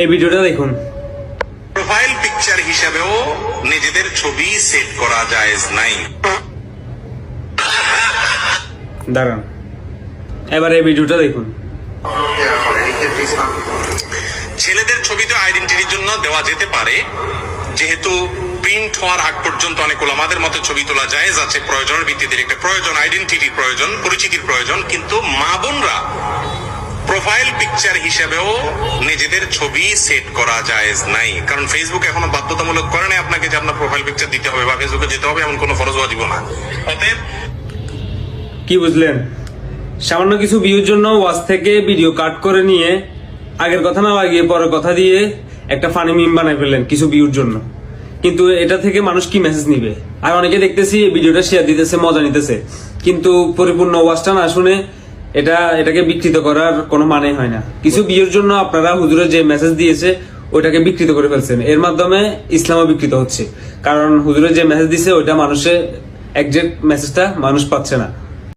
এই ভিডিওটা দেখুন। প্রোফাইল পিকচার হিসাবেও নিজেদের ছবি সেট করা জায়েজ নাই। দাঁড়ান, এবার এই ভিডিওটা দেখুন। ছেলেদের ছবি তো আইডেন্টিটির জন্য দেওয়া যেতে পারে, যেহেতু প্রিন্ট হওয়ার আগ পর্যন্ত অনেক ওলামাদের মতে ছবি তোলা জায়েজ আছে। প্রয়োজনের ভিত্তিতে একটা প্রয়োজন, আইডেন্টিটির প্রয়োজন, পরিচিতির প্রয়োজন। কিন্তু মা বোনরা প্রোফাইল পিকচার হিসেবেও নিজেদের ছবি সেট করা জায়েজ নাই, কারণ ফেসবুক এখনো বাধ্যতামূলক করে নাই আপনাকে যে আপনার প্রোফাইল পিকচার দিতে হবে বা ফেসবুকে যেতে হবে, এমন কোনো ফরজ ওয়াজিব না। অতএব কি বুঝলেন? সামান্য কিছু ভিউর জন্য ওয়াজ থেকে ভিডিও কাট করে নিয়ে আগের কথা না লাগিয়ে পরের কথা দিয়ে একটা ফানি মিম বানাই ফেললেন কিছু ভিউর জন্য। কিন্তু এটা থেকে মানুষ কি মেসেজ নিবে? আর অনেকে দেখতেছি এই ভিডিওটা শেয়ার দিতেছে, মজা নিতেছে, কিন্তু পরিপূর্ণ ওয়াজটা না শুনে এটাকে বিকৃত করার কোনো মানে হয় না। কিছু ভিউর জন্য আপনারা হুজুরের যে মেসেজ দিয়েছে ওইটাকে বিকৃত করে ফেলছেন। এর মাধ্যমে ইসলামও বিকৃত হচ্ছে, কারণ হুজুরের যে মেসেজ দিছে ওইটা মানুষের একজ্যাক্ট মেসেজটা মানুষ পাচ্ছে না।